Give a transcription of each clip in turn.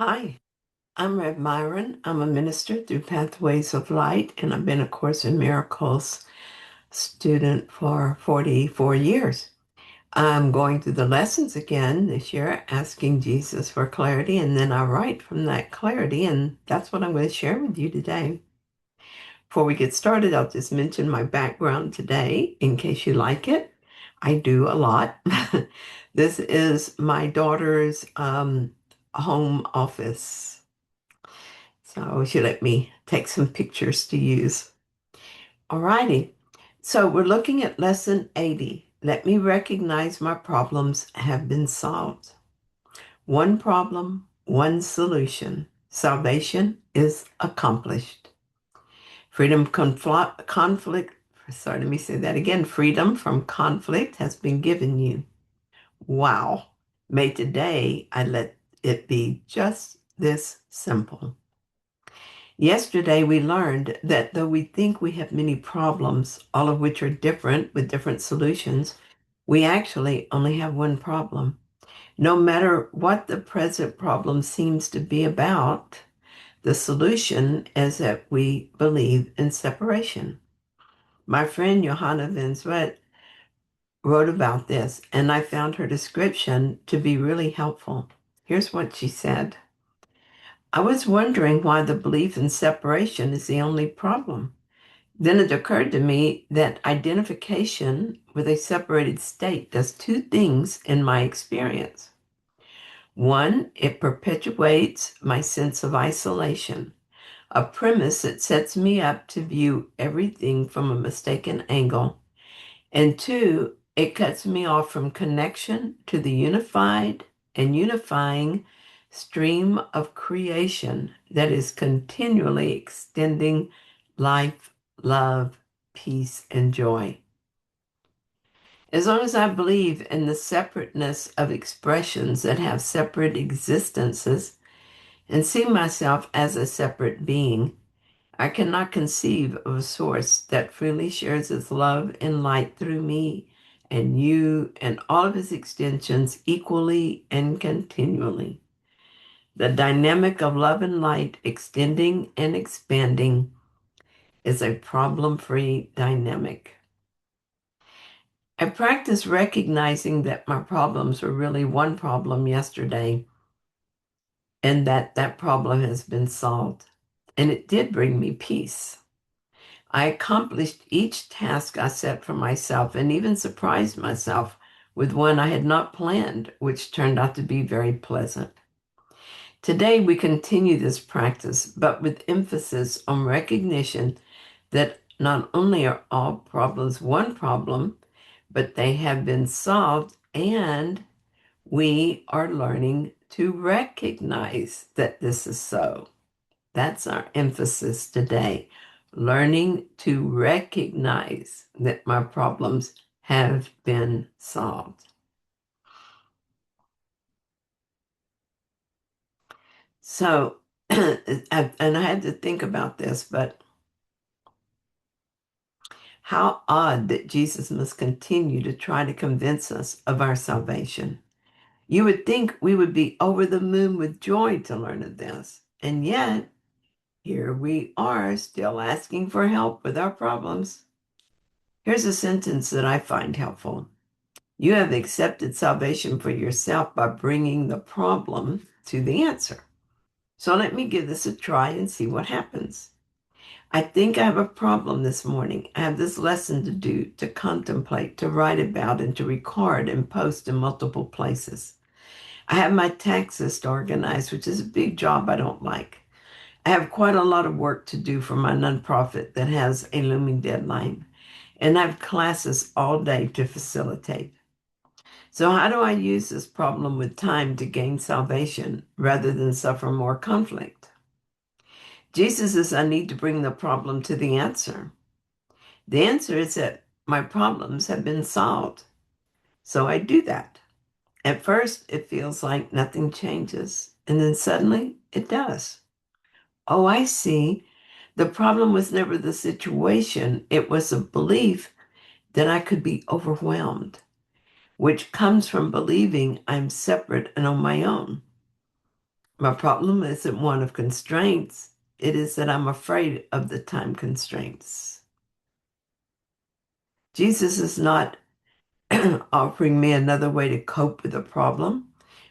Hi, I'm Rev Myron. I'm a minister through Pathways of Light, and I've been a Course in Miracles student for 44 years. I'm going through the lessons again this year, asking Jesus for clarity, and then I write from that clarity, and that's what I'm going to share with you today. Before we get started, I'll just mention my background today in case you like it. I do a lot. This is my daughter's home office. So she let me take some pictures to use. Alrighty. So we're looking at lesson 80. Let me recognize my problems have been solved. One problem, one solution. Salvation is accomplished. Freedom conflict, sorry, let me say that again. Freedom from conflict has been given you. Wow. May today I let it be just this simple. Yesterday, we learned that though we think we have many problems, all of which are different with different solutions, we actually only have one problem. No matter what the present problem seems to be about, the solution is that we believe in separation. My friend Johanna Van Zwedt wrote about this, and I found her description to be really helpful. Here's what she said. I was wondering why the belief in separation is the only problem. Then it occurred to me that identification with a separated state does two things in my experience. One, it perpetuates my sense of isolation, a premise that sets me up to view everything from a mistaken angle. And two, it cuts me off from connection to the unified and unifying stream of creation that is continually extending life, love, peace, and joy. As long as I believe in the separateness of expressions that have separate existences and see myself as a separate being, I cannot conceive of a source that freely shares its love and light through me and you and all of its extensions equally and continually. The dynamic of love and light extending and expanding is a problem-free dynamic. I practiced recognizing that my problems were really one problem yesterday and that that problem has been solved. And it did bring me peace. I accomplished each task I set for myself and even surprised myself with one I had not planned, which turned out to be very pleasant. Today, we continue this practice, but with emphasis on recognition that not only are all problems one problem, but they have been solved, and we are learning to recognize that this is so. That's our emphasis today. Learning to recognize that my problems have been solved. So, and I had to think about this, but how odd that Jesus must continue to try to convince us of our salvation. You would think we would be over the moon with joy to learn of this. And yet, here we are still asking for help with our problems. Here's a sentence that I find helpful. You have accepted salvation for yourself by bringing the problem to the answer. So let me give this a try and see what happens. I think I have a problem this morning. I have this lesson to do, to contemplate, to write about, and to record and post in multiple places. I have my taxes to organize, which is a big job I don't like. I have quite a lot of work to do for my nonprofit that has a looming deadline, and I have classes all day to facilitate. So, how do I use this problem with time to gain salvation rather than suffer more conflict? Jesus says I need to bring the problem to the answer. The answer is that my problems have been solved. So I do that. At first, it feels like nothing changes, and then suddenly it does. Oh, I see. The problem was never the situation, it was a belief that I could be overwhelmed, which comes from believing I'm separate and on my own. My problem isn't one of constraints. It is that I'm afraid of the time constraints. Jesus is not offering me another way to cope with a problem,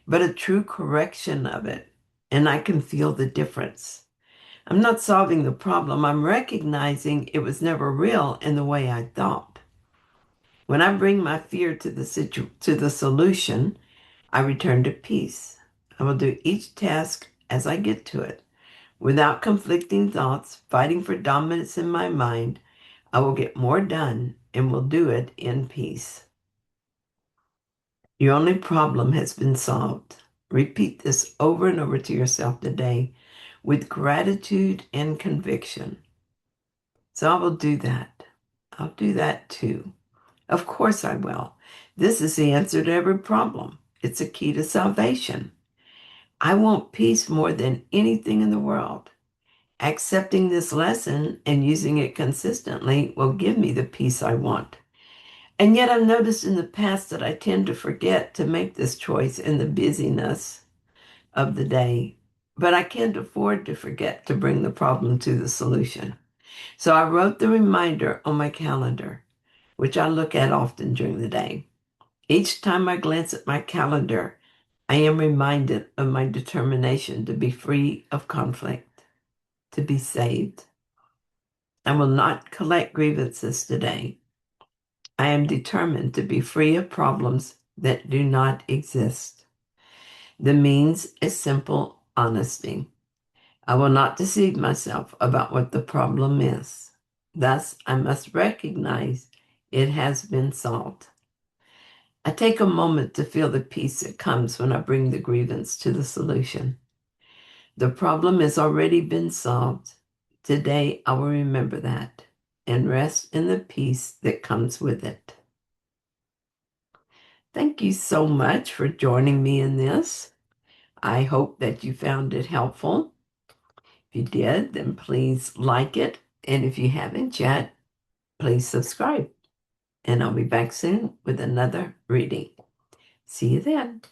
but a true correction of it. And I can feel the difference. I'm not solving the problem. I'm recognizing it was never real in the way I thought. When I bring my fear to the solution, I return to peace. I will do each task as I get to it. Without conflicting thoughts, fighting for dominance in my mind, I will get more done and will do it in peace. Your only problem has been solved. Repeat this over and over to yourself today with gratitude and conviction. So I will do that. I'll do that too. Of course I will. This is the answer to every problem. It's a key to salvation. I want peace more than anything in the world. Accepting this lesson and using it consistently will give me the peace I want. And yet I've noticed in the past that I tend to forget to make this choice in the busyness of the day. But I can't afford to forget to bring the problem to the solution. So I wrote the reminder on my calendar, which I look at often during the day. Each time I glance at my calendar, I am reminded of my determination to be free of conflict, to be saved. I will not collect grievances today. I am determined to be free of problems that do not exist. The means is simple honesty. I will not deceive myself about what the problem is. Thus, I must recognize it has been solved. I take a moment to feel the peace that comes when I bring the grievance to the solution. The problem has already been solved. Today, I will remember that and rest in the peace that comes with it. Thank you so much for joining me in this. I hope that you found it helpful. If you did, then please like it. And if you haven't yet, please subscribe. And I'll be back soon with another reading. See you then.